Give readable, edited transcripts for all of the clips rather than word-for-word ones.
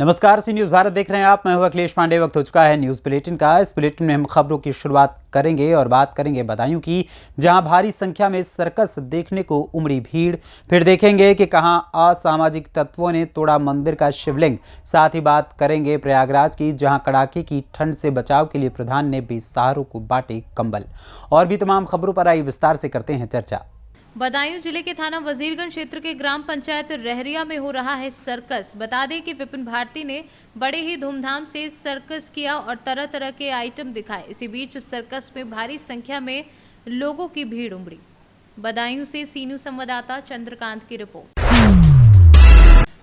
नमस्कार, सी न्यूज़ भारत देख रहे हैं आप। मैं हूं अखिलेश पांडे। वक्त हो चुका है न्यूज़ बुलेटिन का। इस बुलेटिन में हम खबरों की शुरुआत करेंगे और बात करेंगे बदायूं की, जहां भारी संख्या में सर्कस देखने को उमड़ी भीड़। फिर देखेंगे कि कहां असामाजिक तत्वों ने तोड़ा मंदिर का शिवलिंग। साथ ही बात करेंगे प्रयागराज की, जहां कड़ाके की ठंड से बचाव के लिए प्रधान ने बेसहारों को बांटे कंबल। और भी तमाम खबरों पर आई विस्तार से करते हैं चर्चा। बदायूं जिले के थाना वजीरगंज क्षेत्र के ग्राम पंचायत रहरिया में हो रहा है सर्कस। बता दें कि विपिन भारती ने बड़े ही धूमधाम से सर्कस किया और तरह तरह के आइटम दिखाए। इसी बीच सर्कस में भारी संख्या में लोगों की भीड़ उमड़ी। बदायूं से सीनू संवाददाता चंद्रकांत की रिपोर्ट।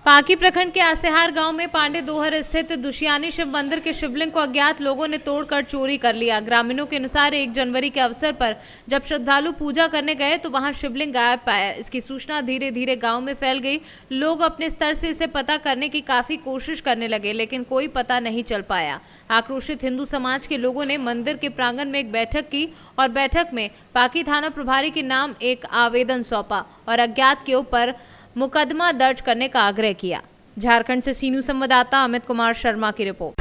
पाकी प्रखंड के आसेहार गांव में पांडे दोहर स्थित दुशियानी शिव मंदिर के शिवलिंग को अज्ञात लोगों ने तोड़कर चोरी कर लिया। ग्रामीणों के अनुसार 1 जनवरी के अवसर पर जब श्रद्धालु पूजा करने गए तो वहां शिवलिंग गायब पाया। इसकी सूचना धीरे धीरे गांव में फैल गई। लोग अपने स्तर से इसे पता करने की काफी कोशिश करने लगे, लेकिन कोई पता नहीं चल पाया। आक्रोशित हिंदू समाज के लोगों ने मंदिर के प्रांगण में एक बैठक की और बैठक में पाकी थाना प्रभारी के नाम एक आवेदन सौंपा और अज्ञात के ऊपर मुकदमा दर्ज करने का आग्रह किया। झारखंड से सीनू संवाददाता अमित कुमार शर्मा की रिपोर्ट।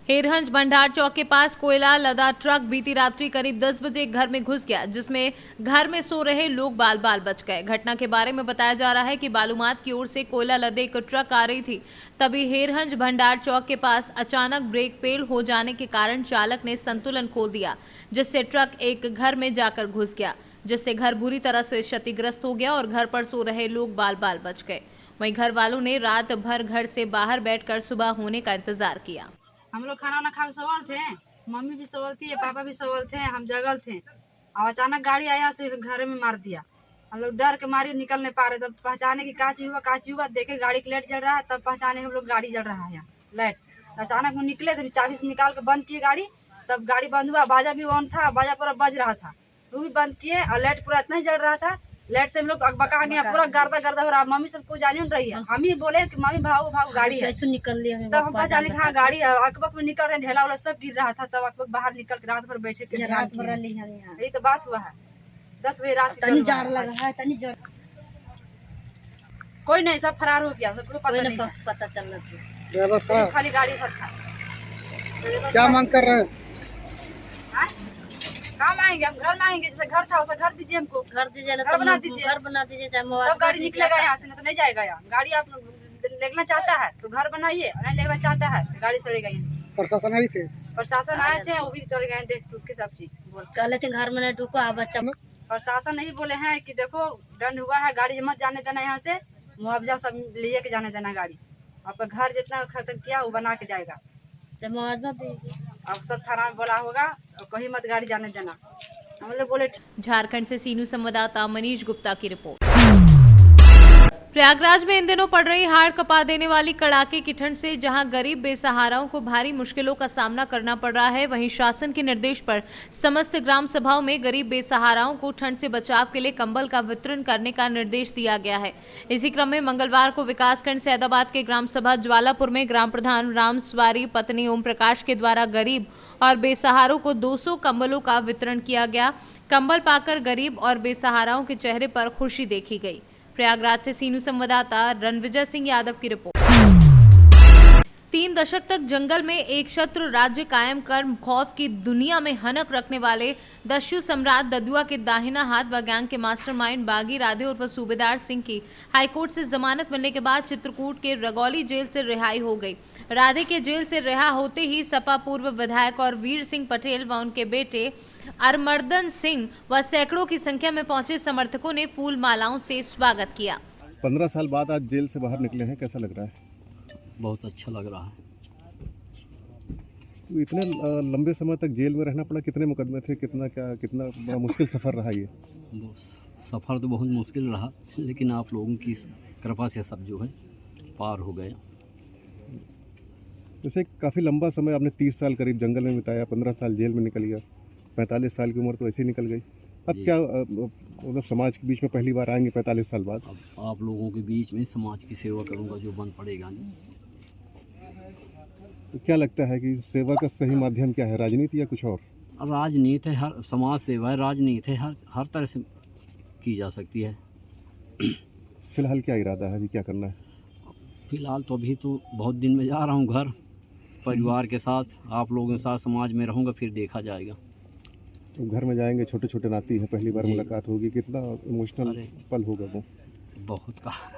हेरहंज भंडार चौक के पास कोयला लदा ट्रक बीती रात्रि करीब 10 बजे एक घर में घुस गया, जिसमें घर में सो रहे लोग बाल बाल बच गए। घटना के बारे में बताया जा रहा है कि बालूमाथ की ओर से कोयला लदे एक ट्रक आ रही थी। तभी हेरहंज भंडार चौक के पास अचानक ब्रेक फेल हो जाने के कारण चालक ने संतुलन खो दिया, जिससे ट्रक एक घर में जाकर घुस गया, जिससे घर बुरी तरह से क्षतिग्रस्त हो गया और घर पर सो रहे लोग बाल बाल बच गए। वहीं घर वालों ने रात भर घर से बाहर बैठकर सुबह होने का इंतजार किया। हम लोग खाना वाना खा के सोवल थे, मम्मी भी सोवल थी, पापा भी सोवल थे, हम जगल थे और अचानक गाड़ी आया से घर में मार दिया। हम लोग डर के मारे निकल नहीं पा रहे। तब पहचाने की का चीज हुआ देखे गाड़ी की लाइट जल रहा है, तब पहचाने हम लोग गाड़ी जल रहा है यहाँ लाइट। अचानक वो निकले तो चाबी से निकाल के बंद किए गाड़ी। तब गाड़ी बंद हुआ, बाजा भी ऑन था, बाजा पूरा बज रहा था, वो भी बंद किए और लाइट पूरा इतना ही जल रहा था। लाइट से हम लोग अकबका गया, पूरा गर्दा गर्दा हो रहा। मम्मी सबको जानी नहीं रही है, हम ही बोले कि मम्मी भागो भागो गाड़ी है। निकल लिया तब हम पहचाने कहा गाड़ी है। अकबक में निकल रहे, ढेला वाला सब गिर रहा था। तब अकबक बाहर निकल के रात भर बैठे के रात भर यही तो बात हुआ है। 10 बजे रात तनी जार लगा है, तनी जार कोई नहीं, सब फरार हो गया, सबको पता नहीं है। पता चल रहा था। ड्राइवर साहब खाली गाड़ी भर था। क्या मांग कर रहे हैं? कहाँ मांगेंगे? हम घर मांगेंगे, जैसे घर था वैसा घर दीजिए हमको। घर दीजिए ना, घर बना दीजिए। घर बना दीजिए, चाहे मोबाइल तब गाड़ी निकलेगा यहाँ से, नहीं तो नहीं जाएगा यहाँ। गाड़ी आप लेना चाहता है तो घर बनाइए, और नहीं लेना चाहता है तो गाड़ी चलेगा यहाँ। प्रशासन आई थे? प्रशासन आए थे, वो भी चले गए देख टूट के सब चीज। कहले थे घर में नहीं ढुको, आ बच्चा। प्रशासन नहीं बोले हैं कि देखो दंड हुआ है, गाड़ी मत जाने देना यहाँ से, मुआवजा सब लिए के जाने देना। गाड़ी आपका घर जितना खत्म किया वो बना के जाएगा। मुआवजा दीजिए। अब सब थाना में बोला होगा और कहीं मत गाड़ी जाने देना। हम लोग बोले। झारखंड से सीनू संवाददाता मनीष गुप्ता की रिपोर्ट। प्रयागराज में इन दिनों पड़ रही हाड़ कपा देने वाली कड़ाके की ठंड से जहां गरीब बेसहाराओं को भारी मुश्किलों का सामना करना पड़ रहा है, वहीं शासन के निर्देश पर समस्त ग्राम सभाओं में गरीब बेसहाराओं को ठंड से बचाव के लिए कंबल का वितरण करने का निर्देश दिया गया है। इसी क्रम में मंगलवार को विकासखंड सैदाबाद के ग्राम सभा ज्वालापुर में ग्राम प्रधान राम स्वारी पत्नी ओम प्रकाश के द्वारा गरीब और बेसहारों को 200 कंबलों का वितरण किया गया। कंबल पाकर गरीब और बेसहाराओं के चेहरे पर खुशी देखी गई। प्रयागराज से सीनू संवाददाता रणविजय सिंह यादव की रिपोर्ट। 3 दशक तक जंगल में एक शत्रु राज्य कायम कर खौफ की दुनिया में हनक रखने वाले दस्यु सम्राट ददुआ के दाहिना हाथ व गैंग के मास्टरमाइंड बागी राधे उर्फ सूबेदार सिंह की हाईकोर्ट से जमानत मिलने के बाद चित्रकूट के रगौली जेल से रिहाई हो गई। राधे के जेल से रिहा होते ही सपा पूर्व विधायक और वीर सिंह पटेल व उनके बेटे अरमर्दन सिंह व सैकड़ों की संख्या में पहुंचे समर्थकों ने फूल मालाओं से स्वागत किया। 15 साल बाद आज जेल से बाहर निकले हैं, कैसा लग रहा है? बहुत अच्छा लग रहा है। तो इतने लंबे समय तक जेल में रहना पड़ा, कितने मुकदमे थे, कितना बड़ा मुश्किल सफ़र रहा ये? सफ़र तो बहुत मुश्किल रहा, लेकिन आप लोगों की कृपा से सब जो है पार हो गया। जैसे काफ़ी लंबा समय आपने 30 साल करीब जंगल में बिताया, 15 साल जेल में निकल गया, 45 साल की उम्र तो ऐसे ही निकल गई। अब क्या मतलब समाज के बीच में पहली बार आएंगे 45 साल बाद? अब आप लोगों के बीच में समाज की सेवा करूंगा, जो बन पड़ेगा नहीं। तो क्या लगता है कि सेवा का सही माध्यम क्या है, राजनीति या कुछ और? राजनीति है, हर समाज सेवा है, राजनीति है, हर तरह से की जा सकती है। फिलहाल क्या इरादा है, अभी क्या करना है? फिलहाल तो अभी तो बहुत दिन में जा रहा हूँ घर, परिवार के साथ, आप लोगों के साथ समाज में रहूँगा, फिर देखा जाएगा। तो घर में जाएंगे, छोटे छोटे नाती हैं, पहली बार जी। मुलाकात होगी, कितना इमोशनल अरे। पल होगा वो। बहुत कहा,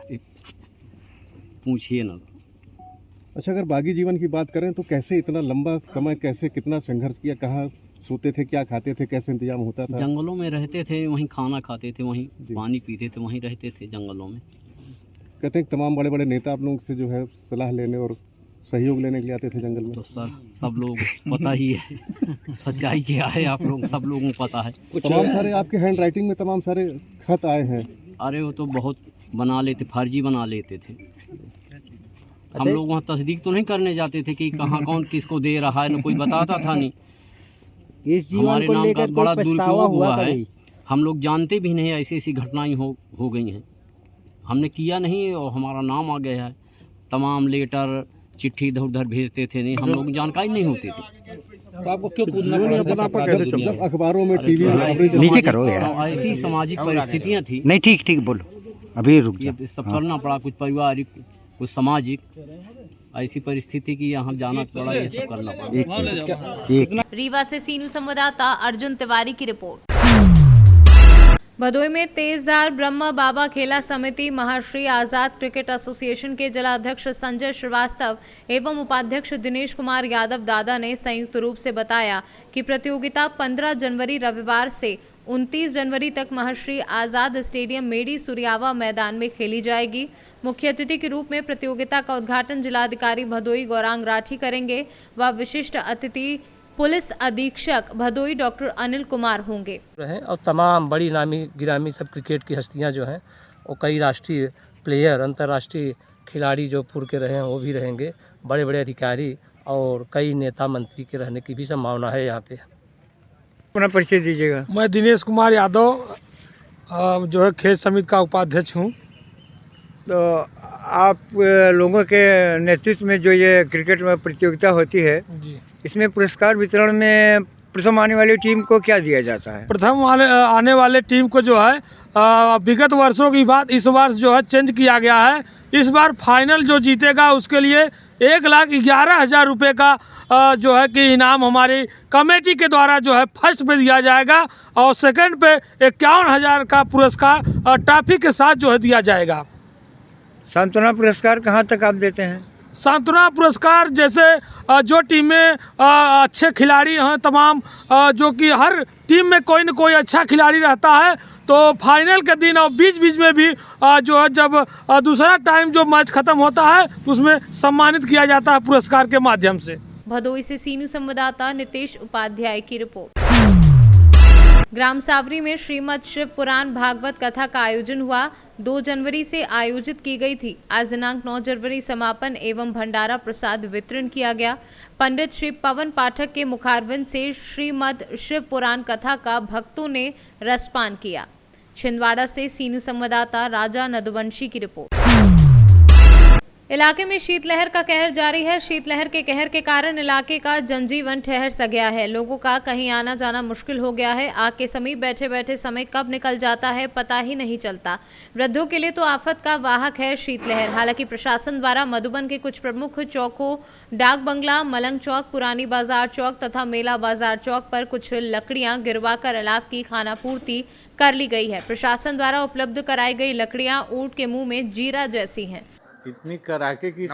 पूछिए ना। अच्छा, अगर बागी जीवन की बात करें तो कैसे इतना लंबा समय, कैसे कितना संघर्ष किया, कहाँ सोते थे, क्या खाते थे, कैसे इंतजाम होता था? जंगलों में रहते थे, वहीं खाना खाते थे, वहीं जी। पानी पीते थे, वहीं रहते थे जंगलों में। कहते हैं कि तमाम बड़े बड़े नेता आप लोगों से जो है सलाह लेने और सहयोग लेने के लिए आते थे जंगल में। तो सर सब लोग पता ही है, सच्चाई क्या है आप लोग सब लोगों को पता है। तमाम सारे आपके हैंड राइटिंग में तमाम सारे खत आए हैं। अरे वो तो बहुत बना लेते, फर्जी बना लेते थे। हम लोग वहाँ तस्दीक तो नहीं करने जाते थे कि कहाँ कौन किसको दे रहा है, ना कोई बताता था नहीं। इस जीवन हमारे को नाम का लेकर बड़ा कोई पछतावा दुरुपयोग हुआ हुआ है। कभी? हम लोग जानते भी नहीं, ऐसी ऐसी घटनाएं हो गई हैं, हमने किया नहीं और हमारा नाम आ गया है। तमाम लेटर चिट्ठी इधर उधर भेजते थे, नहीं हम लोग की जानकारी नहीं होती थी। तो आपको क्यों कूदना पड़ा था? जब जब अखबारों में टीवी नीचे करो यार। ऐसी सामाजिक परिस्थितियाँ थी, नहीं ठीक ठीक बोलो, अभी रुक जा। ये सब करना पड़ा, कुछ पारिवारिक कुछ सामाजिक ऐसी परिस्थिति की यहाँ जाना पड़ा, ये सब करना पड़ा। एक रीवा से सीनू संवाददाता अर्जुन तिवारी की रिपोर्ट। भदोई में तेजधार ब्रह्मा बाबा खेला समिति महर्षि आजाद क्रिकेट एसोसिएशन के जिलाध्यक्ष संजय श्रीवास्तव एवं उपाध्यक्ष दिनेश कुमार यादव दादा ने संयुक्त रूप से बताया कि प्रतियोगिता 15 जनवरी रविवार से 29 जनवरी तक महर्षि आजाद स्टेडियम मेडी सुरियावा मैदान में खेली जाएगी। मुख्य अतिथि के रूप में प्रतियोगिता का उद्घाटन जिलाधिकारी भदोई गौरांग राठी करेंगे व विशिष्ट अतिथि पुलिस अधीक्षक भदोई डॉक्टर अनिल कुमार होंगे। हैं और तमाम बड़ी नामी गिरामी सब क्रिकेट की हस्तियां जो हैं और कई राष्ट्रीय प्लेयर, अंतर्राष्ट्रीय खिलाड़ी जो पूर्व के रहे हैं वो भी रहेंगे, बड़े बड़े अधिकारी और कई नेता मंत्री के रहने की भी संभावना है यहाँ पे। अपना परिचय दीजिएगा। मैं दिनेश कुमार यादव जो है खेल समिति का उपाध्यक्ष हूँ। तो आप लोगों के नेतृत्व में जो ये क्रिकेट में प्रतियोगिता होती है, जी, इसमें पुरस्कार वितरण में प्रथम आने वाली टीम को क्या दिया जाता है? प्रथम आने वाले टीम को जो है विगत वर्षों की बात इस बार जो है चेंज किया गया है। इस बार फाइनल जो जीतेगा उसके लिए 1,11,000 रुपये का जो है कि इनाम हमारी कमेटी के द्वारा जो है फर्स्ट पे दिया जाएगा और सेकंड पे 51,000 का पुरस्कार ट्रॉफी के साथ जो है दिया जाएगा। सांत्वना पुरस्कार कहाँ तक आप देते हैं? सांत्वना पुरस्कार जैसे जो टीमें अच्छे खिलाड़ी हैं, तमाम जो कि हर टीम में कोई न कोई अच्छा खिलाड़ी रहता है, तो फाइनल के दिन और बीच बीच में भी जो है जब दूसरा टाइम जो मैच खत्म होता है उसमें सम्मानित किया जाता है पुरस्कार के माध्यम से। भदोई से सीनू संवाददाता नितेश उपाध्याय की रिपोर्ट। ग्राम सावरी में श्रीमद शिव पुराण भागवत कथा का आयोजन हुआ। 2 जनवरी से आयोजित की गई थी। आज दिनांक 9 जनवरी समापन एवं भंडारा प्रसाद वितरण किया गया। पंडित श्री पवन पाठक के मुखारविंद से श्रीमद शिव पुराण कथा का भक्तों ने रसपान किया। छिंदवाड़ा से सीनू संवाददाता राजा नदवंशी की रिपोर्ट। इलाके में शीतलहर का कहर जारी है। शीतलहर के कहर के कारण इलाके का जनजीवन ठहर सा गया है। लोगों का कहीं आना जाना मुश्किल हो गया है। आग के समीप बैठे बैठे समय कब निकल जाता है पता ही नहीं चलता। वृद्धों के लिए तो आफत का वाहक है शीतलहर। हालांकि प्रशासन द्वारा मधुबन के कुछ प्रमुख चौकों डाक बंगला, मलंग चौक, पुरानी बाजार चौक तथा मेला बाजार चौक पर कुछ लकड़ियां गिरवाकर अलाव की खानापूर्ति कर ली गई है। प्रशासन द्वारा उपलब्ध कराई गई लकड़ियां ऊंट के मुंह में जीरा जैसी हैं। इतनी कड़ाके की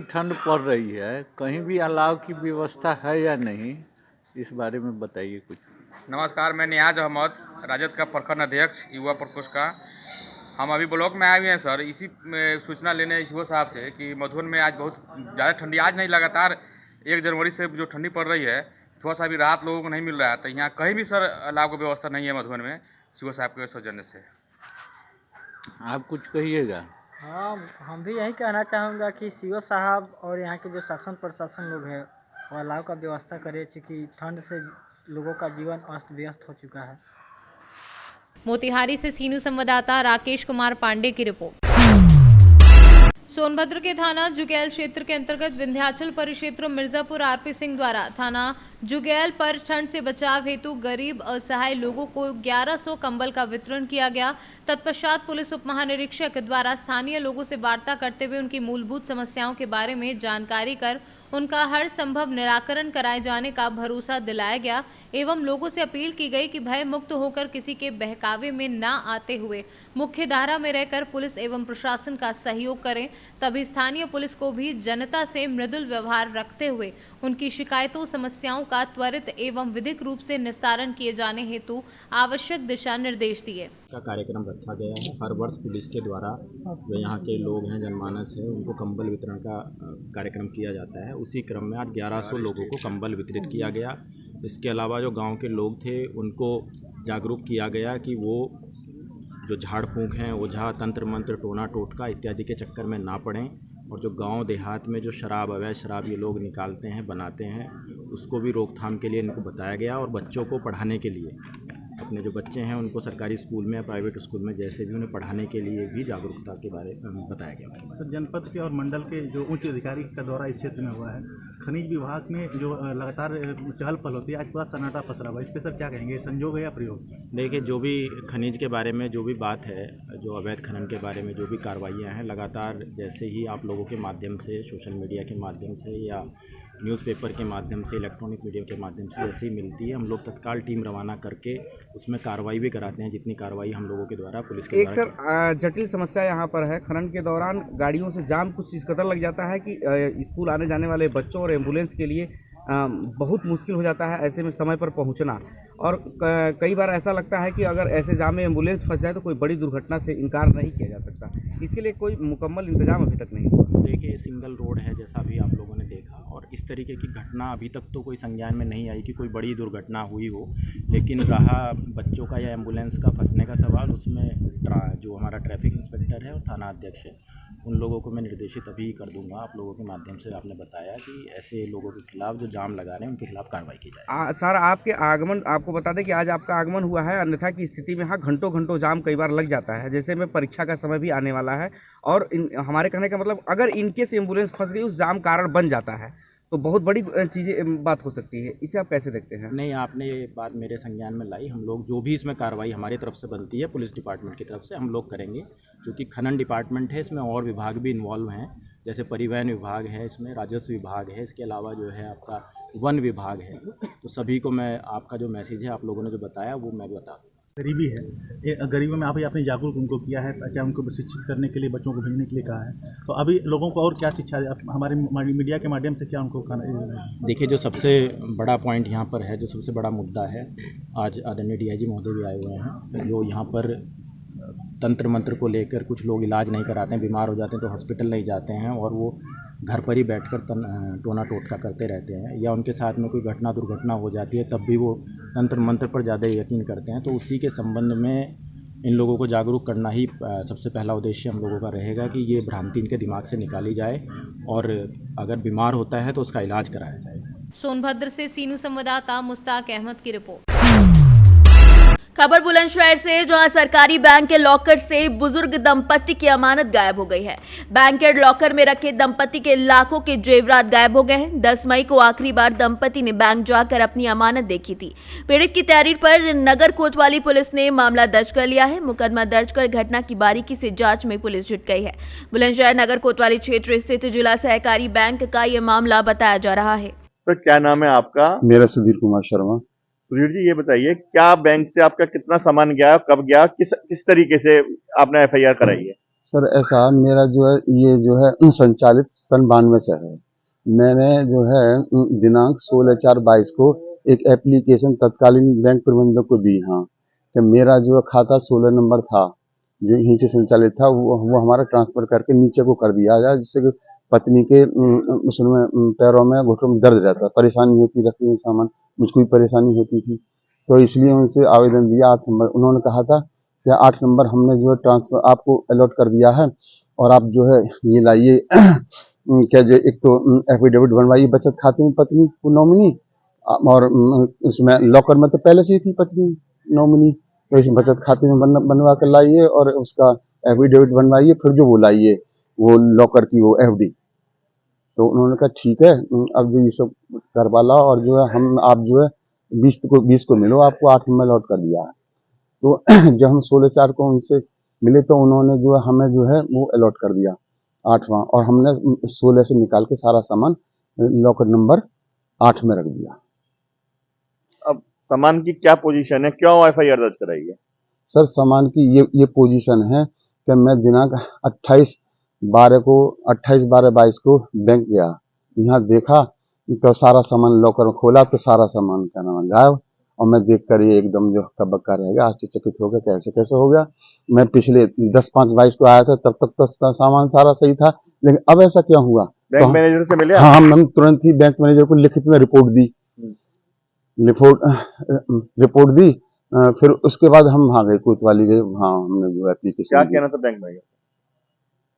ठंड पड़ रही है, कहीं भी अलाव की व्यवस्था है या नहीं, इस बारे में बताइए कुछ। नमस्कार, मैं नियाज अहमद, राजद का प्रखंड अध्यक्ष युवा प्रकोष्ठ का। हम अभी ब्लॉक में आए हुए हैं सर, इसी में सूचना लेने ईश्वर साहब से कि मधुबन में आज बहुत ज़्यादा ठंडी, आज नहीं लगातार 1 जनवरी से जो ठंडी पड़ रही है, थोड़ा सा भी राहत लोगों को नहीं मिल रहा है। तो यहाँ कहीं भी सर अलाव की व्यवस्था नहीं है मधुबन में, शिव साहब के सौजन्य से। आप कुछ कहिएगा। हाँ, हम भी यही कहना चाहूँगा कि सीओ साहब और यहाँ के जो शासन प्रशासन लोग हैं वो अलाव का व्यवस्था करे, क्योंकि ठंड से लोगों का जीवन अस्त व्यस्त हो चुका है। मोतिहारी से सीनू संवाददाता राकेश कुमार पांडे की रिपोर्ट। सोनभद्र के थाना जुगैल क्षेत्र के अंतर्गत विंध्याचल परिक्षेत्र मिर्जापुर आरपी सिंह द्वारा थाना जुगैल पर ठंड से बचाव हेतु गरीब असहाय लोगों को 1100 कंबल का वितरण किया गया। तत्पश्चात पुलिस उप महानिरीक्षक द्वारा स्थानीय लोगों से वार्ता करते हुए उनकी मूलभूत समस्याओं के बारे में जानकारी कर उनका हर संभव निराकरण कराए जाने का भरोसा दिलाया गया एवं लोगों से अपील की गई कि भय मुक्त होकर किसी के बहकावे में न आते हुए मुख्य धारा में रहकर पुलिस एवं प्रशासन का सहयोग करें। तभी स्थानीय पुलिस को भी जनता से मृदुल व्यवहार रखते हुए उनकी शिकायतों समस्याओं का त्वरित एवं विधिक रूप से निस्तारण किए जाने हेतु आवश्यक दिशा निर्देश दिए। का कार्यक्रम रखा गया है। हर वर्ष पुलिस के द्वारा जो यहाँ के लोग हैं, जनमानस है, उनको कंबल वितरण का कार्यक्रम किया जाता है। उसी क्रम में आज 1100 लोगों को कंबल वितरित किया गया। इसके अलावा जो गांव के लोग थे उनको जागरूक किया गया कि वो जो झाड़ फूंक हैं, ओझा, तंत्र मंत्र, टोना टोटका इत्यादि के चक्कर में ना पड़ें और जो गांव देहात में जो शराब, अवैध शराब ये लोग निकालते हैं, बनाते हैं, उसको भी रोकथाम के लिए इनको बताया गया। और बच्चों को पढ़ाने के लिए, अपने जो बच्चे हैं उनको सरकारी स्कूल में या प्राइवेट स्कूल में जैसे भी उन्हें पढ़ाने के लिए भी जागरूकता के बारे में बताया गया। सर, जनपद के और मंडल के जो उच्च अधिकारी का दौरा इस क्षेत्र में हुआ है, खनिज विभाग में जो लगातार चहल पहल होती है, आज पूरा सन्नाटा पसरा हुआ है, इस पर सर क्या कहेंगे, संजोग है या प्रयोग? देखिए, जो भी खनिज के बारे में जो भी बात है, जो अवैध खनन के बारे में जो भी कार्रवाइयाँ हैं, लगातार जैसे ही आप लोगों के माध्यम से, सोशल मीडिया के माध्यम से या न्यूज़पेपर के माध्यम से, इलेक्ट्रॉनिक मीडिया के माध्यम से जैसे ही मिलती है, हम लोग तत्काल टीम रवाना करके उसमें कार्रवाई भी कराते हैं, जितनी कार्रवाई हम लोगों के द्वारा पुलिस के द्वारा। सर, जटिल समस्या यहाँ पर है, खनन के दौरान गाड़ियों से जाम कुछ इस कदर लग जाता है कि स्कूल आने जाने वाले बच्चों और एम्बुलेंस के लिए बहुत मुश्किल हो जाता है ऐसे में समय पर पहुँचना। और कई बार ऐसा लगता है कि अगर ऐसे जाम में एम्बुलेंस फंस जाए तो कोई बड़ी दुर्घटना से इनकार नहीं किया जा सकता। इसके लिए कोई मुकम्मल इंतजाम अभी तक नहीं हुआ। देखिए, सिंगल रोड है जैसा भी आप लोगों ने देखा, और इस तरीके की घटना अभी तक तो कोई संज्ञान में नहीं आई कि कोई बड़ी दुर्घटना हुई हो। लेकिन रहा बच्चों का या एम्बुलेंस का फंसने का सवाल, उसमें जो हमारा ट्रैफिक इंस्पेक्टर है और थाना अध्यक्ष है, उन लोगों को मैं निर्देशित अभी कर दूंगा। आप लोगों के माध्यम से आपने बताया कि ऐसे लोगों के खिलाफ जो जाम लगा रहे हैं उनके खिलाफ कार्रवाई की जाए। सर, आपके आगमन, आपको बता दें कि आज आपका आगमन हुआ है, अन्यथा की स्थिति में हाँ घंटों घंटों जाम कई बार लग जाता है। जैसे में परीक्षा का समय भी आने वाला है और हमारे कहने का मतलब अगर इनकेस एम्बुलेंस फंस गई, उस जाम कारण बन जाता है तो बहुत बड़ी चीज़ें बात हो सकती है। इसे आप कैसे देखते हैं? नहीं, आपने ये बात मेरे संज्ञान में लाई। हम लोग जो भी इसमें कार्रवाई हमारी तरफ से बनती है, पुलिस डिपार्टमेंट की तरफ से हम लोग करेंगे, क्योंकि खनन डिपार्टमेंट है, इसमें और विभाग भी इन्वॉल्व हैं, जैसे परिवहन विभाग है, इसमें राजस्व विभाग है, इसके अलावा जो है आपका वन विभाग है। तो सभी को मैं, आपका जो मैसेज है आप लोगों ने जो बताया वो मैं बता दूँ। गरीबी है, गरीबी में आपने जागरूक उनको किया है, क्या उनको शिक्षित करने के लिए, बच्चों को भेजने के लिए कहा है, तो अभी लोगों को और क्या शिक्षा हमारे मीडिया के माध्यम से क्या उनको देखिए, जो सबसे बड़ा पॉइंट यहाँ पर है, जो सबसे बड़ा मुद्दा है, आज आदरणीय डीआईजी महोदय भी आए हुए हैं, जो यहाँ पर तंत्र मंत्र को लेकर कुछ लोग इलाज नहीं कराते हैं, बीमार हो जाते हैं तो हॉस्पिटल नहीं जाते हैं और वो घर पर ही बैठकर टोना टोटका करते रहते हैं, या उनके साथ में कोई घटना दुर्घटना हो जाती है तब भी वो तंत्र मंत्र पर ज़्यादा यकीन करते हैं। तो उसी के संबंध में इन लोगों को जागरूक करना ही सबसे पहला उद्देश्य हम लोगों का रहेगा कि ये भ्रांति इनके दिमाग से निकाली जाए और अगर बीमार होता है तो उसका इलाज कराया जाए। सोनभद्र से सीनू संवाददाता मुश्ताक अहमद की रिपोर्ट। खबर बुलंदशहर से, जहां सरकारी बैंक के लॉकर से बुजुर्ग दंपति की अमानत गायब हो गई है। बैंक के लॉकर में रखे दंपति के लाखों के जेवरात गायब हो गए हैं। 10 मई को आखिरी बार दंपति ने बैंक जाकर अपनी अमानत देखी थी। पीड़ित की तहरीर पर नगर कोतवाली पुलिस ने मामला दर्ज कर लिया है। मुकदमा दर्ज कर घटना की बारीकी से जांच में पुलिस जुट गई है। बुलंदशहर नगर कोतवाली क्षेत्र स्थित जिला सहकारी बैंक का ये मामला बताया जा रहा है। तो क्या नाम है आपका? मेरा सुधीर कुमार शर्मा। सुधीर जी, ये बताइए, क्या बैंक से आपका कितना सामान गया, कब गया, किस तरीके से आपने एफआईआर कराई है? सर, ऐसा मेरा जो है ये जो है संचालित सन 92 से है। मैंने जो है दिनांक 16/4/22 को एक एप्लीकेशन तत्कालीन बैंक प्रबंधक को दी, हाँ, कि मेरा जो खाता 16 नंबर था जो यहीं से संचालित था वो हमारा ट्रांसफर करके नीचे को कर दिया जाए, जिससे कि पत्नी के उसमें पैरों में घुटनों में दर्द रहता, परेशानी होती, रखने में सामान मुझको भी परेशानी होती थी, तो इसलिए उनसे आवेदन दिया 8 नंबर। उन्होंने कहा था कि 8 नंबर हमने जो है ट्रांसफर आपको अलॉट कर दिया है और आप जो है ये लाइए क्या जो एक तो एफिडेविट बनवाइए बचत खाते में पत्नी को नॉमिनी, और उसमें लॉकर में तो पहले से ही थी पत्नी नॉमिनी, तो इस बचत खाते में बनवा कर लाइए और उसका एफिडेविट बनवाइए, फिर जो वो लाइए वो लॉकर की वो एफडी। तो उन्होंने कहा ठीक है, अब जो ये सब करवा लाओ और जो है हम आप जो है 20 को मिलो, आपको 8 में अलॉट कर दिया है। तो जब हम 16/4 को उनसे मिले तो उन्होंने जो है हमें जो है वो अलॉट कर दिया 8वां, और हमने 16 से निकाल के सारा सामान लॉकर नंबर 8 में रख दिया। अब सामान की क्या पोजीशन है, क्यों एफआईआर दर्ज कराई है? सर सामान की ये पोजीशन है कि मैं दिनांक 28/12/22 को बैंक गया, यहाँ देखा तो सारा सामान लॉकर खोला तो सारा सामान क्या नाम है गायब, और मैं देख कर ये एकदम जो हक्का-बक्का रह गया, आश्चर्यचकित हो गया कैसे हो गया। मैं पिछले 10/5/22 को आया था, तब तक तो सामान सारा सही था, लेकिन अब ऐसा क्यों हुआ? बैंक मैनेजर से मिले? हाँ, हम तुरंत ही बैंक मैनेजर को लिखित में रिपोर्ट दी। फिर उसके बाद हम वहाँ गए, कोतवाली गए, वहाँ हमने जो एप्लीकेशन। क्या कहना था बैंक मैनेजर?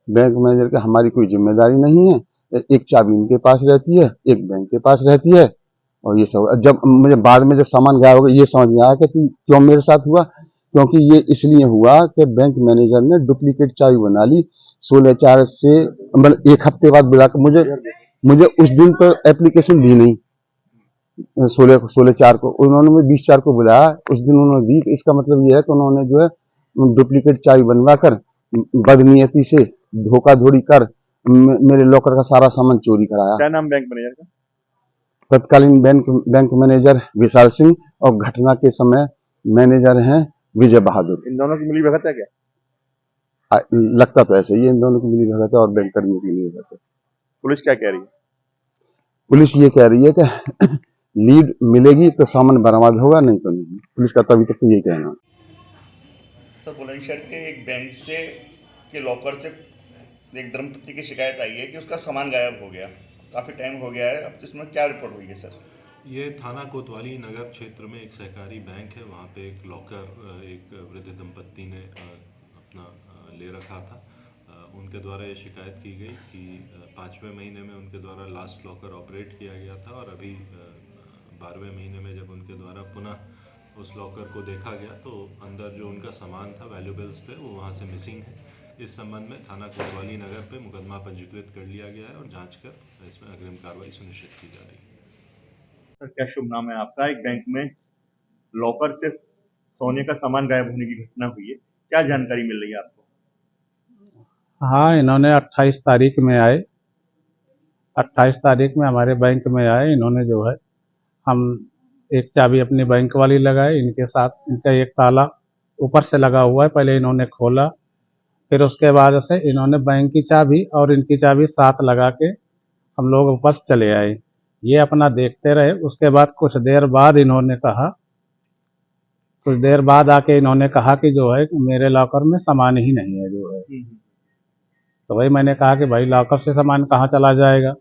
बैंक मैनेजर का हमारी कोई जिम्मेदारी नहीं है, एक चाबी इनके पास रहती है, एक बैंक के पास रहती है, और ये सब। जब मुझे बाद में जब सामान गायब हो गया ये समझ में आया कि क्यों मेरे साथ हुआ, क्योंकि ये इसलिए हुआ कि बैंक मैनेजर ने डुप्लीकेट चाबी बना ली 16/4 से, मतलब 1 हफ्ते बाद बुला कर मुझे उस दिन तो एप्लीकेशन दी नहीं, 16/4 को उन्होंने मुझे 20/4 को बुलाया, उस दिन उन्होंने दी। तो इसका मतलब ये है कि उन्होंने जो है डुप्लीकेट चाबी बनवा कर बदनीयती से धोखाधड़ी कर मेरे लॉकर का सारा सामान चोरी कराया। क्या नाम बैंक मैनेजर का? तत्कालीन बैंक मैनेजर विशाल सिंह, और घटना के समय मैनेजर हैं विजय बहादुर। इन दोनों की मिली भगत है क्या? लगता तो ऐसे ही इन दोनों की मिली भगत है और बैंक कर्मियों की मिली भगत है। पुलिस क्या कह रही है? पुलिस ये कह रही है कि लीड मिलेगी तो सामान बरामद होगा, नहीं तो नहीं। पुलिस का तभी तक तो यही कहना है। सर, बुलंदशहर के एक बैंक से के लॉकर से एक दंपति की शिकायत आई है कि उसका सामान गायब हो गया, काफ़ी टाइम हो गया है। अब इसमें क्या रिपोर्ट हुई है सर? ये थाना कोतवाली नगर क्षेत्र में एक सहकारी बैंक है, वहाँ पे एक लॉकर एक वृद्ध दंपत्ति ने अपना ले रखा था। उनके द्वारा ये शिकायत की गई कि 5वें महीने में उनके द्वारा लास्ट लॉकर ऑपरेट किया गया था, और अभी 12वें महीने में जब उनके द्वारा पुनः उस लॉकर को देखा गया तो अंदर जो उनका सामान था, वैल्यूबल्स थे, वो वहाँ से मिसिंग है। इस संबंध में थाना कोतवाली नगर पे मुकदमा पंजीकृत कर लिया गया है और जांच कर इसमें अग्रिम कार्रवाई सुनिश्चित की जा रही है। सर, क्या शुभ नाम है आपका? एक बैंक में लॉकर से सोने का सामान गायब होने की घटना हुई है, क्या जानकारी मिल रही है आपको? हाँ, इन्होंने 28 तारीख में आए, 28 तारीख में हमारे बैंक में आए। इन्होंने जो है हम एक चाबी अपनी बैंक वाली लगाई, इनके साथ इनका एक ताला ऊपर से लगा हुआ है, पहले इन्होंने खोला, फिर उसके बाद से इन्होंने बैंक की चाबी और इनकी चाबी साथ लगा के हम लोग ऊपर चले आए। ये अपना देखते रहे। उसके बाद कुछ देर बाद आके इन्होंने कहा कि जो है मेरे लॉकर में सामान ही नहीं है जो है। तो वही मैंने कहा कि भाई लॉकर से सामान कहाँ चला जाएगा।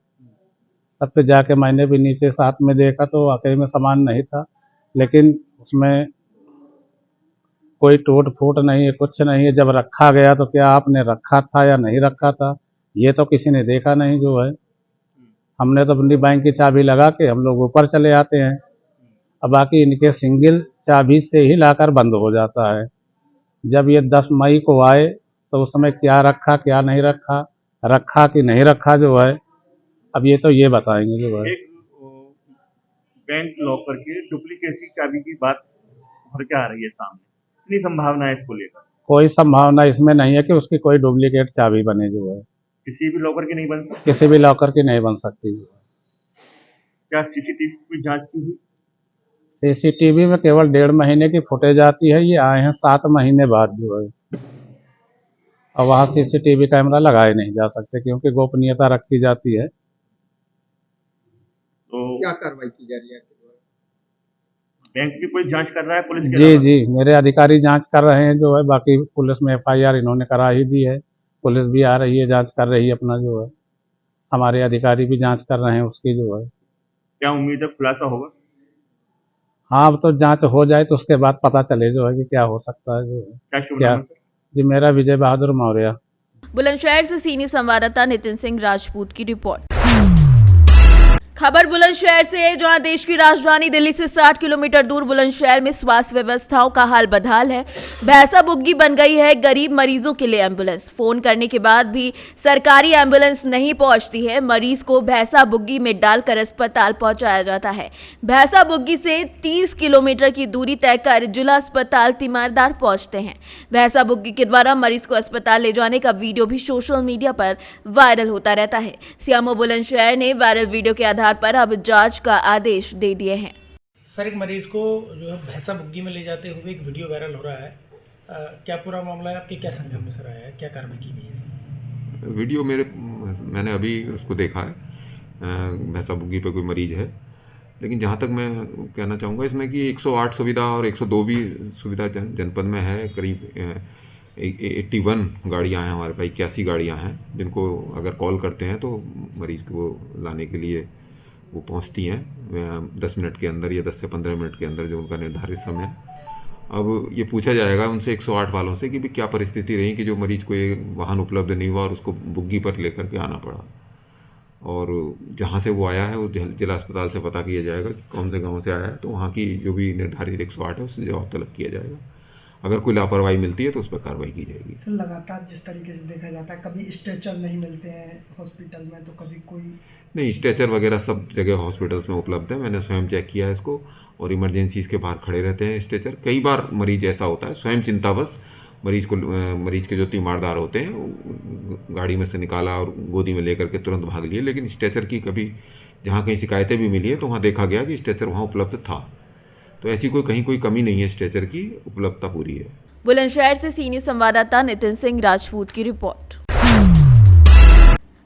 तब फिर जाके मैंने भी नीचे साथ में देखा तो वाकई में सामान नहीं था, लेकिन उसमें कोई टूट फूट नहीं है, कुछ नहीं है। जब रखा गया तो क्या आपने रखा था या नहीं रखा था ये तो किसी ने देखा नहीं जो है। हमने तो अपनी बैंक की चाबी लगा के हम लोग ऊपर चले आते हैं। अब बाकी इनके सिंगल चाबी से ही लाकर बंद हो जाता है। जब ये 10 मई को आए तो उस समय क्या रखा क्या नहीं रखा कि नहीं रखा जो है, अब ये तो ये बताएंगे जो है। बैंक लॉकर की डुप्लीकेसी चाबी की बात भर के आ रही है सामने, कितनी संभावना है इसको लेकर? कोई संभावना इसमें नहीं है कि उसकी कोई डुप्लीकेट चाबी बने जो है। किसी भी लॉकर की नहीं बन सकती? किसी भी लॉकर की नहीं बन सकती। क्या सीसीटीवी की जांच की हुई? सीसीटीवी में केवल 1.5 महीने की फुटेज आती है, ये आए हैं 7 महीने बाद जो है। और वहाँ सीसीटीवी कैमरा लगाए नहीं जा सकते क्योंकि गोपनीयता रखी जाती है। तो क्या कार्रवाई की जा रही है? बैंक भी कोई जांच कर रहा है? पुलिस के जी जी, मेरे अधिकारी जांच कर रहे हैं जो है। बाकी पुलिस में FIR इन्होंने करा ही दी है, पुलिस भी आ रही है, जांच कर रही है अपना जो है। हमारे अधिकारी भी जांच कर रहे हैं उसकी जो है। क्या उम्मीद है खुलासा होगा? हाँ, अब तो जांच हो जाए तो उसके बाद पता चले जो है कि क्या हो सकता है जो है। क्या जी, मेरा विजय बहादुर मौर्य। बुलंदशहर से सीनियर संवाददाता नितिन सिंह राजपूत की रिपोर्ट। खबर बुलंदशहर से है, जहां देश की राजधानी दिल्ली से 60 किलोमीटर दूर बुलंदशहर में स्वास्थ्य व्यवस्थाओं का हाल बदहाल है। भैंसा बुग्गी बन गई है गरीब मरीजों के लिए एम्बुलेंस। फोन करने के बाद भी सरकारी एम्बुलेंस नहीं पहुंचती है। मरीज को भैंसा बुग्गी में डालकर अस्पताल पहुंचाया जाता है। भैंसा बुग्गी से 30 किलोमीटर की दूरी तय कर जिला अस्पताल तीमारदार पहुंचते हैं। भैंसा बुग्गी के द्वारा मरीज को अस्पताल ले जाने का वीडियो भी सोशल मीडिया पर वायरल होता रहता है। सीएमओ बुलंदशहर ने वायरल वीडियो के आधार पर अब जांच का आदेश दे दिए हैं। सर, एक मरीज को जो है भैंसा बुग्गी में ले जाते हुए एक वीडियो वायरल हो रहा है, क्या पूरा मामला है? आपके क्या संज्ञान में सर आया है, क्या कार्रवाई की गई है? वीडियो मैंने अभी उसको देखा है। भैंसा बुग्गी पे कोई मरीज है, लेकिन जहाँ तक मैं कहना चाहूँगा इसमें कि 108 सुविधा और 102 भी सुविधा जनपद में है। करीब 81 गाड़ियाँ हैं हमारे पास, 81 गाड़ियाँ हैं जिनको अगर कॉल करते हैं तो मरीज़ को लाने के लिए वो पहुंचती हैं 10 मिनट के अंदर या 10 से 15 मिनट के अंदर, जो उनका निर्धारित समय है। अब ये पूछा जाएगा उनसे 108 वालों से कि भी क्या परिस्थिति रही कि जो मरीज़ को ये वाहन उपलब्ध नहीं हुआ और उसको बुग्गी पर लेकर के आना पड़ा। और जहाँ से वो आया है वो जिला अस्पताल से पता किया जाएगा कि कौन से गाँव से आया है, तो वहाँ की जो भी निर्धारित 108 है उससे जवाब तलब किया जाएगा। अगर कोई लापरवाही मिलती है तो उस पर कार्रवाई की जाएगी। सर, लगातार जिस तरीके से देखा जाता है, कभी स्ट्रेचर नहीं मिलते हैं हॉस्पिटल में, तो कभी कोई नहीं, स्ट्रेचर वगैरह सब जगह हॉस्पिटल्स में उपलब्ध है। मैंने स्वयं चेक किया है इसको, और इमरजेंसीज के बाहर खड़े रहते हैं स्ट्रेचर। कई बार मरीज ऐसा होता है स्वयं चिंतावश मरीज के जो तीमारदार होते हैं गाड़ी में से निकाला और गोदी में लेकर के तुरंत भाग लिए, लेकिन स्ट्रेचर की कभी जहाँ कहीं शिकायतें भी मिली है तो वहाँ देखा गया कि स्ट्रेचर वहाँ उपलब्ध था। तो ऐसी कहीं कोई कमी नहीं है, स्ट्रेचर की उपलब्धता पूरी है। बुलंदशहर से सीनियर संवाददाता नितिन सिंह राजपूत की रिपोर्ट।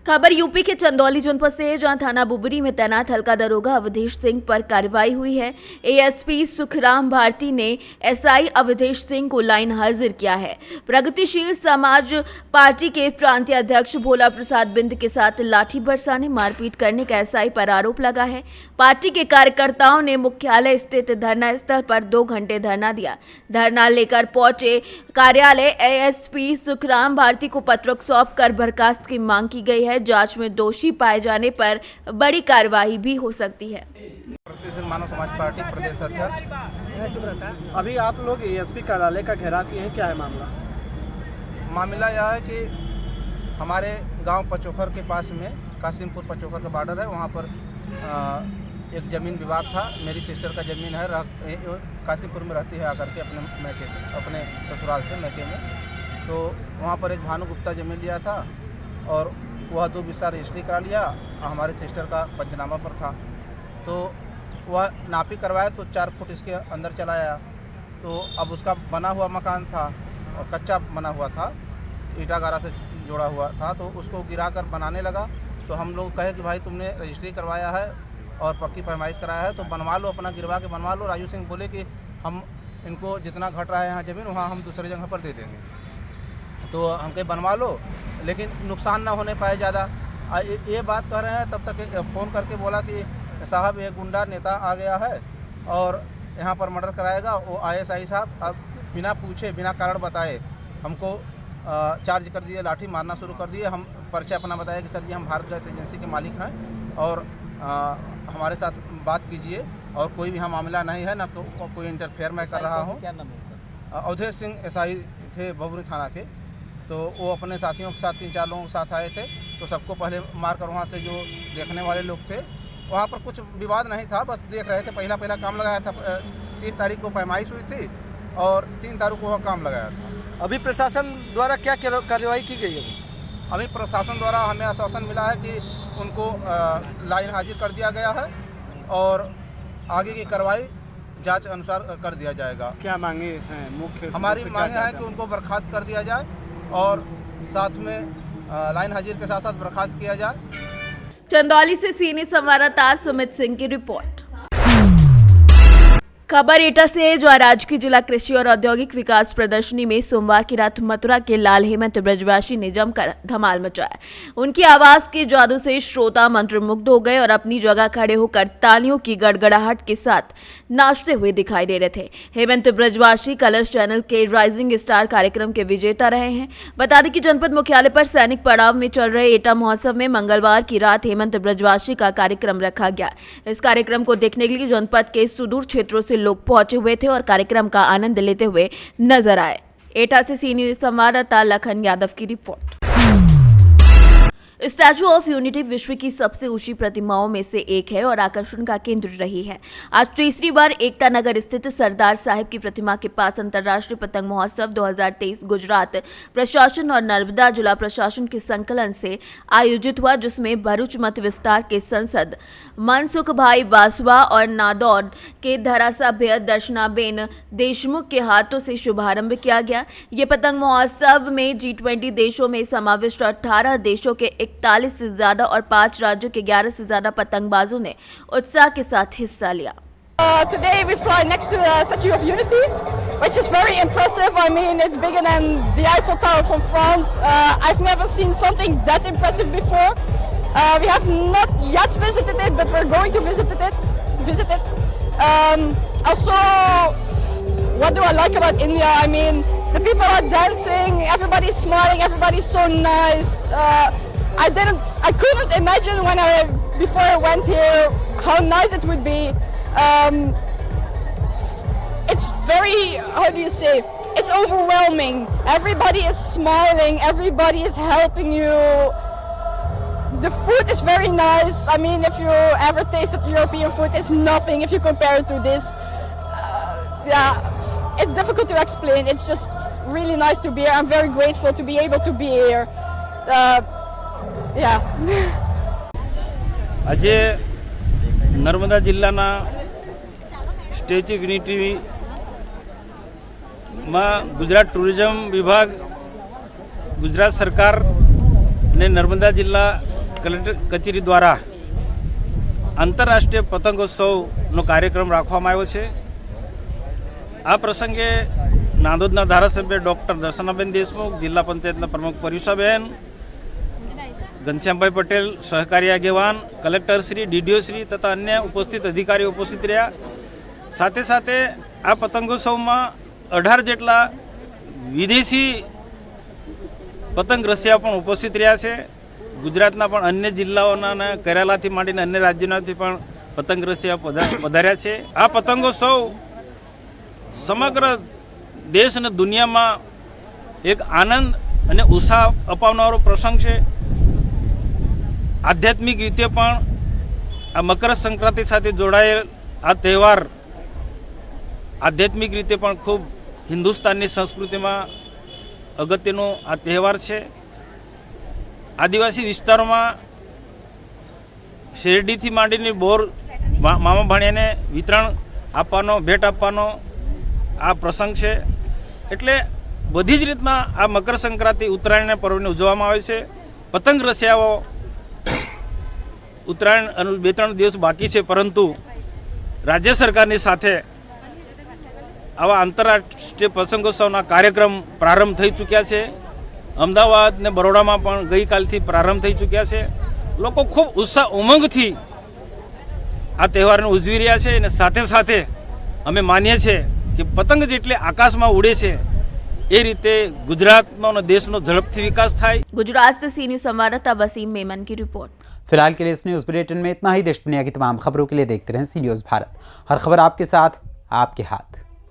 खबर यूपी के चंदौली जनपद से है, जहां थाना बुबरी में तैनात हल्का दरोगा अवधेश सिंह पर कार्रवाई हुई है। एएसपी सुखराम भारती ने एसआई अवधेश सिंह को लाइन हाजिर किया है। प्रगतिशील समाज पार्टी के प्रांतीय अध्यक्ष भोला प्रसाद बिंद के साथ लाठी बरसाने मारपीट करने का एसआई पर आरोप लगा है। पार्टी के कार्यकर्ताओं ने मुख्यालय स्थित धरना स्थल पर 2 घंटे धरना दिया। धरना लेकर पहुंचे कार्यालय एएसपी सुखराम भारती को पत्रक सौंप कर बर्खास्त की मांग की गई है। जांच में दोषी पाए जाने पर बड़ी कार्रवाई भी हो सकती है। प्रगतिशील मानव समाज पार्टी प्रदेश अध्यक्ष। अभी आप लोग एएसपी कार्यालय का घेराव किए हैं, क्या है मामला? मामला यह है कि हमारे गांव पचोखर के पास में कासिमपुर पचोखर का बॉर्डर है, वहां पर एक ज़मीन विवाद था। मेरी सिस्टर का ज़मीन है, कासिमपुर में रहती है आकर के अपने मैके से, अपने ससुराल से मैके में। तो वहाँ पर एक भानु गुप्ता ज़मीन लिया था और वह 2 बिस्सा रजिस्ट्री करा लिया। हमारे सिस्टर का पंचनामा पर था, तो वह नापी करवाया तो 4 फुट इसके अंदर चला आया। तो अब उसका बना हुआ मकान था और कच्चा बना हुआ था, ईटा गारा से जोड़ा हुआ था, तो उसको गिरा कर बनाने लगा। तो हम लोग कहे कि भाई तुमने रजिस्ट्री करवाया है और पक्की पैमाइश कराया है तो बनवा लो, अपना गिरवा के बनवा लो। राजू सिंह बोले कि हम इनको जितना घट रहा है यहाँ ज़मीन वहाँ हम दूसरी जगह पर दे देंगे, तो हम कहे बनवा लो, लेकिन नुकसान ना होने पाए ज़्यादा। ये बात कह रहे हैं, तब तक फ़ोन करके बोला कि साहब एक गुंडा नेता आ गया है और यहाँ पर मर्डर कराएगा। वो आईएसआई साहब अब बिना पूछे बिना कारण बताए हमको चार्ज कर दिए, लाठी मारना शुरू कर दिए। हम परिचय अपना बताया कि सर जी हम भारत गैस एजेंसी के मालिक हैं और हमारे साथ बात कीजिए और कोई भी यहाँ मामला नहीं है, ना तो कोई इंटरफेयर मैं कर रहा हूँ। अवधेश सिंह एसआई थे बबुरी थाना के, तो वो अपने साथियों के साथ 3-4 लोगों के साथ आए थे। तो सबको पहले मारकर वहाँ से जो देखने वाले लोग थे, वहाँ पर कुछ विवाद नहीं था, बस देख रहे थे। पहला काम लगाया था, 30 तारीख को पैमाइश हुई थी और 3 तारीख को वह काम लगाया था। अभी प्रशासन द्वारा क्या कार्रवाई की गई है? अभी प्रशासन द्वारा हमें आश्वासन मिला है कि उनको लाइन हाजिर कर दिया गया है और आगे की कार्रवाई जांच अनुसार कर दिया जाएगा। क्या मांगे हैं मुख्य? हमारी मांगे हैं कि उनको बर्खास्त कर दिया जाए और साथ में लाइन हाजिर के साथ साथ बर्खास्त किया जाए। चंदौली से सीनियर संवाददाता सुमित सिंह की रिपोर्ट। खबर एटा से है, जो राजकीय जिला कृषि और औद्योगिक विकास प्रदर्शनी में सोमवार की रात मथुरा के लाल हेमंत ब्रजवासी ने जमकर धमाल मचाया। उनकी आवाज के जादू से श्रोता मंत्रमुग्ध हो गए और अपनी जगह खड़े होकर तालियों की गड़गड़ाहट के साथ नाचते हुए दिखाई दे रहे थे। हेमंत ब्रजवासी कलर्स चैनल के राइजिंग स्टार कार्यक्रम के विजेता रहे हैं। बता दें कि जनपद मुख्यालय पर सैनिक पड़ाव में चल रहे एटा महोत्सव में मंगलवार की रात हेमंत ब्रजवासी का कार्यक्रम रखा गया। इस कार्यक्रम को देखने के लिए जनपद के सुदूर क्षेत्रों से लोग पहुंचे हुए थे और कार्यक्रम का आनंद लेते हुए नजर आए। एटा से सी न्यूज संवाददाता लखन यादव की रिपोर्ट। स्टैचू ऑफ यूनिटी विश्व की सबसे ऊंची प्रतिमाओं में से एक है और आकर्षण का केंद्र रही है। आज तीसरी बार एकता नगर स्थित सरदार साहिब की प्रतिमा के पास अंतर्राष्ट्रीय पतंग महोत्सव 2023 गुजरात प्रशासन और नर्मदा जिला प्रशासन के संकलन से आयोजित हुआ, जिसमें भरूच मत विस्तार के सांसद मनसुख भाई वासवा और नादौर के धारासभ्य दर्शनाबेन देशमुख के हाथों से शुभारंभ किया गया। ये पतंग महोत्सव में G20 देशों में समाविष्ट 18 देशों के 41 से ज्यादा और 5 राज्यों के 11 से ज्यादा पतंगबाजों ने उत्साह के साथ हिस्सा लिया। Today we fly next to the Statue of Unity, which is very impressive. I mean, it's bigger than the Eiffel Tower from France. I've never seen something that impressive before. We have not yet visited it, but we're going to visit it. Also, what do I like about India? I mean, the people are dancing, everybody's smiling, everybody's so nice. I couldn't imagine before I went here how nice it would be. It's very, how do you say, it's overwhelming. Everybody is smiling, everybody is helping you. The food is very nice. I mean, if you ever tasted European food, it's nothing if you compare it to this. Yeah, it's difficult to explain. It's just really nice to be here. I'm very grateful to be able to be here. Yeah. આજે નર્મદા જિલ્લાના statue of યુનિટીમાં Gujarat tourism વિભાગ, ગુજરાત સરકાર ને નર્મદા જિલ્લા collector કચેરી દ્વારા આંતરરાષ્ટ્રીય પતંગોત્સવનો કાર્યક્રમ રાખવામાં આવ્યો છે। આ પ્રસંગે નાંદોદના ધારાસભ્ય ડૉક્ટર દર્શનાબેન દેશમુખ, જિલ્લા પંચાયતના પ્રમુખ પર્યુષાબેન, ઘનશ્યામભાઈ પટેલ, સહકારી આગેવાન, કલેક્ટરશ્રી, ડીડીઓશ્રી તથા અન્ય ઉપસ્થિત અધિકારીઓ ઉપસ્થિત રહ્યા। સાથે સાથે આ પતંગોત્સવમાં 18 જેટલા વિદેશી પતંગ રસિયા પણ ઉપસ્થિત રહ્યા છે। ગુજરાતના પણ અન્ય જિલ્લાઓના, કેરાલાથી માંડીને અન્ય રાજ્યોમાંથી પણ પતંગ રસિયા પધાર્યા છે। આ પતંગોત્સવ સમગ્ર દેશ અને દુનિયામાં એક આનંદ અને ઉત્સાહ અપાવનારો પ્રસંગ છે। આધ્યાત્મિક રીતે પણ આ મકર સંક્રાંતિ સાથે જોડાયેલ આ તહેવાર આધ્યાત્મિક રીતે પણ ખૂબ હિન્દુસ્તાનની સંસ્કૃતિમાં અગત્યનો આ તહેવાર છે। આદિવાસી વિસ્તારોમાં શેરડીથી માંડીને બોર મામા ભાણિયાને વિતરણ આપવાનો, ભેટ આપવાનો આ પ્રસંગ છે। એટલે બધી જ રીતના આ મકર સંક્રાંતિ ઉત્તરાયણના પર્વને ઉજવવામાં આવે છે। પતંગ રસિયાઓ ઉત્તરાયણ 2-3 દિવસ બાકી છે, પરંતુ રાજ્ય સરકારની સાથે આવા આંતરરાષ્ટ્રીય પતંગોત્સવના કાર્યક્રમ પ્રારંભ થઈ ચૂક્યા છે। અમદાવાદ ને બરોડામાં પણ ગઈકાલથી પ્રારંભ થઈ ચૂક્યા છે। લોકો ખૂબ ઉત્સાહ ઉમંગથી આ તહેવારને ઉજવી રહ્યા છે અને સાથે સાથે અમે માનીએ છીએ કે પતંગ જેટલે આકાશમાં ઉડે છે એ રીતે ગુજરાતનો અને દેશનો ઝડપથી વિકાસ થાય। गुजरात से सी न्यूज संवाददाता वसीम मेमन की रिपोर्ट। फिलहाल के लिए इस न्यूज़ बुलेटिन में इतना ही। देश दुनिया की तमाम खबरों के लिए देखते रहें सी न्यूज़ भारत। हर खबर आपके साथ, आपके हाथ।